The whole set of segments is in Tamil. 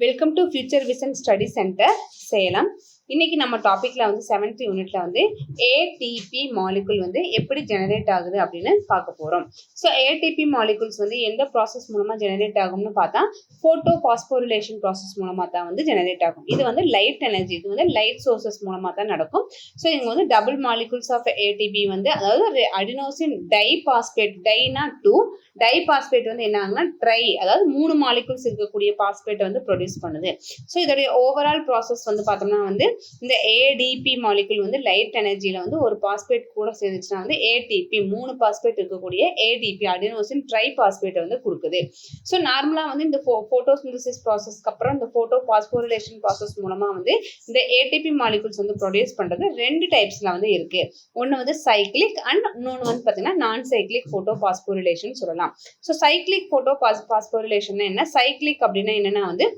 Welcome to future vision study centre Salem. இன்னைக்கு நம்ம டாபிக்ல வந்து 7th யூனிட்ல வந்து ஏடிபி மாலிகுல் வந்து எப்படி ஜெனரேட் ஆகுது அப்படின்னு பார்க்க போறோம். ஸோ ஏடிபி மாலிகுல்ஸ் வந்து எந்த ப்ராசஸ் மூலமா ஜெனரேட் ஆகும்னு பார்த்தா போட்டோ பாஸ்போரிலேஷன் ப்ராசஸ் மூலமா தான் வந்து ஜெனரேட் ஆகும். இது வந்து லைட் எனர்ஜி, இது வந்து லைட் சோர்சஸ் மூலமா தான் நடக்கும். ஸோ இங்க வந்து டபுள் மாலிகுல்ஸ் ஆஃப் ஏடிபி வந்து, அதாவது அடினோசின் டை பாஸ்பேட், டைனா 2 டை பாஸ்பேட் வந்து என்ன ஆகுனா ட்ரை, அதாவது 3 மாலிகுல்ஸ் இருக்கக்கூடிய பாஸ்பேட் வந்து ப்ரொடியூஸ் பண்ணுது. ஸோ இதோடைய ஓவரால் ப்ராசஸ் வந்து பார்த்தோம்னா வந்து இந்த ஏடிபி மாலிகுல் வந்து லைட் எனர்ஜியில வந்து ஒரு பாஸ்பேட் கூட சேர்ந்துச்சுன்னா வந்து ஏடிபி 3 பாஸ்பேட் இருக்கக்கூடிய ஏடிபி அடினோசின் ட்ரை பாஸ்பேட் வந்து கொடுக்குது. ஸோ நார்மலா வந்து இந்த போட்டோசிந்தசிஸ் ப்ராசஸ்க்கு அப்புறம் இந்த போட்டோ பாஸ்போரிலேஷன் ப்ராசஸ் மூலமா வந்து இந்த ஏடிபி மாலிகுல்ஸ் வந்து ப்ரொடியூஸ் பண்றது 2 டைப்ஸ்ல வந்து இருக்கு. ஒன்னு வந்து சைக்ளிக் அண்ட் இன்னொன்று வந்து பார்த்தீங்கன்னா நான் சைக்ளிக் போட்டோ பாஸ்போரிலேஷன் சொல்லலாம். ஸோ சைக்ளிக் போட்டோ பாஸ்போரிலேஷன் என்ன, சைக்ளிக் அப்படின்னா என்னன்னா வந்து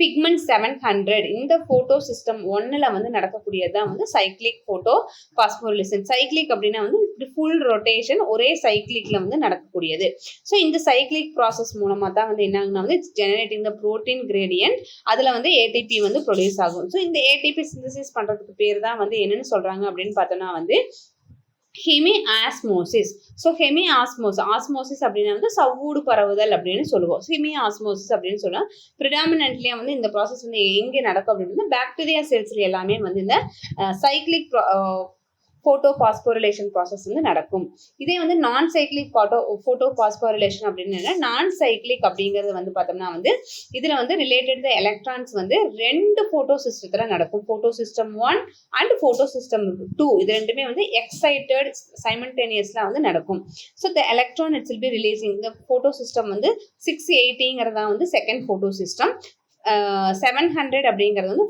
பிக்மெண்ட் 700 இந்த போட்டோ சிஸ்டம் 1ல வந்து நடக்கக்கூடியதான் வந்து சைக்ளிக் போட்டோ பாஸ்போரிலேஷன். சைக்ளிக் அப்படின்னா வந்து ஃபுல் ரொட்டேஷன் ஒரே சைக்ளிக்ல வந்து நடக்கக்கூடியது. ஸோ இந்த சைக்ளிக் ப்ராசஸ் மூலமா தான் வந்து என்ன ஆகுனா வந்து ஜெனரேட்டிங் த புரோட்டீன் கிரேடியன்ட், அதுல வந்து ஏடிபி வந்து ப்ரொடியூஸ் ஆகும். ஸோ இந்த ஏடிபி சிந்தசிஸ் பண்றதுக்கு பேர் தான் வந்து என்னன்னு சொல்றாங்க அப்படின்னு பார்த்தோம்னா வந்து ஹெமிஆஸ்மோசிஸ். ஸோ ஆஸ்மோசிஸ் அப்படின்னா வந்து சவ்வூடு பரவுதல் அப்படின்னு சொல்லுவோம். ஹெமிஆஸ்மோசிஸ் அப்படின்னு சொல்லுவோம். ப்ரிடாமினன்ட்லியா வந்து இந்த ப்ராசஸ் வந்து எங்கே நடக்கும் அப்படின்னு பாக்டீரியா செல்ஸ்ல எல்லாமே வந்து இந்த சைக்ளிக் போட்டோ பாஸ்போரிலேஷன் ப்ராசஸ் வந்து நடக்கும். இதே வந்து நான் சைக்ளிக் போட்டோ பாஸ்போரிலேஷன் அப்படின்னு நான் சைக்ளிக் அப்படிங்கிறது வந்து பார்த்தோம்னா வந்து இதுல வந்து ரிலேட்டட் எலக்ட்ரான்ஸ் வந்து 2 போட்டோ சிஸ்டத்துல நடக்கும். Photo system 1 and photo system 2 இது ரெண்டுமே வந்து எக்ஸைட்டட் சைமல்டேனியஸ்ல வந்து நடக்கும். So the electron it's will be releasing. இந்த போட்டோ சிஸ்டம் வந்து 680 வந்து செகண்ட் போட்டோ சிஸ்டம், 700 அப்படிங்கிறது வந்து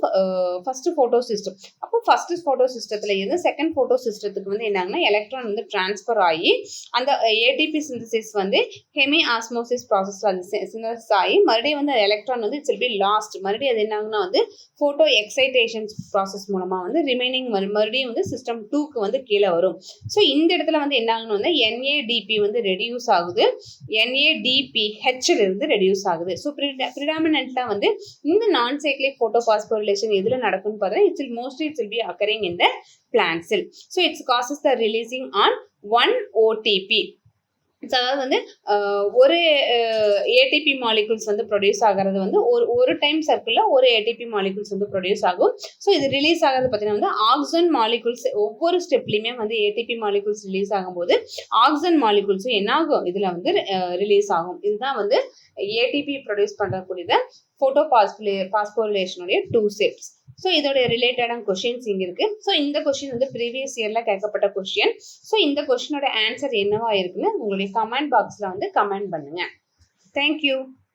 ஃபர்ஸ்ட் போட்டோ சிஸ்டம். அப்போ ஃபர்ஸ்ட் போட்டோ சிஸ்டத்துல இருந்து செகண்ட் போட்டோ சிஸ்டத்துக்கு வந்து என்னங்கன்னா எலக்ட்ரான் வந்து டிரான்ஸ்பர் ஆகி அந்த ஏடிபி சிந்தசிஸ் வந்து ஹெமிஆஸ்மோசிஸ் ப்ராசஸ்ல அது சிந்தசிஸ் ஆகி மறுபடியும் வந்து எலக்ட்ரான் வந்து இட்ஸ் வில் பி லாஸ்ட். மறுபடியும் அது என்ன ஆகுனா வந்து போட்டோ எக்ஸைட்டேஷன் ப்ராசஸ் மூலமா வந்து ரிமைனிங் மறுபடியும் வந்து சிஸ்டம் 2க்கு வந்து கீழே வரும். ஸோ இந்த இடத்துல வந்து என்ன ஆகணும் வந்து NADP வந்து ரெடியூஸ் ஆகுது, NADPH இருந்து ரெடியூஸ் ஆகுது. ஸோ ப்ரிடாமினன்ட்ல வந்து இந்த நான் சைக்ளிக் போட்டோ பாஸ்போரிலேஷன் எதுல நடக்கும்னு பார்த்தா it will be occurring in the plant cell. So it causes the releasing on 1 OTP. அதாவது வந்து ஒரு ஏடிபி மாலிகுல்ஸ் வந்து ப்ரொடியூஸ் ஆகிறது வந்து ஒரு டைம் சர்க்கிள்ல ஒரு ஏடிபி மாலிகுல்ஸ் வந்து ப்ரொடியூஸ் ஆகும். ஸோ இது ரிலீஸ் ஆகிறது பார்த்தீங்கன்னா வந்து ஆக்சிஜன் மாலிகுல்ஸ் ஒவ்வொரு ஸ்டெப்லையுமே வந்து ஏடிபி மாலிகுல்ஸ் ரிலீஸ் ஆகும்போது ஆக்சிஜன் மாலிகுல்ஸும் என்ன ஆகும் இதுல வந்து ரிலீஸ் ஆகும். இதுதான் வந்து ஏடிபி ப்ரொடியூஸ் பண்ணக்கூடிய போட்டோ பாஸ்போரிலேஷனுடைய 2 ஸ்டெப்ஸ். ஸோ இதோட ரிலேட்டடான கொஸ்டின்ஸ் இங்க இருக்கு. ஸோ இந்த கொஸ்டின் வந்து ப்ரீவியஸ் இயர்ல கேட்கப்பட்ட கொஸ்டின். ஸோ இந்த கொஸ்டினோட ஆன்சர் என்னவா இருக்குன்னு உங்களுடைய கமெண்ட் பாக்ஸ்ல வந்து கமெண்ட் பண்ணுங்க. தேங்க்யூ.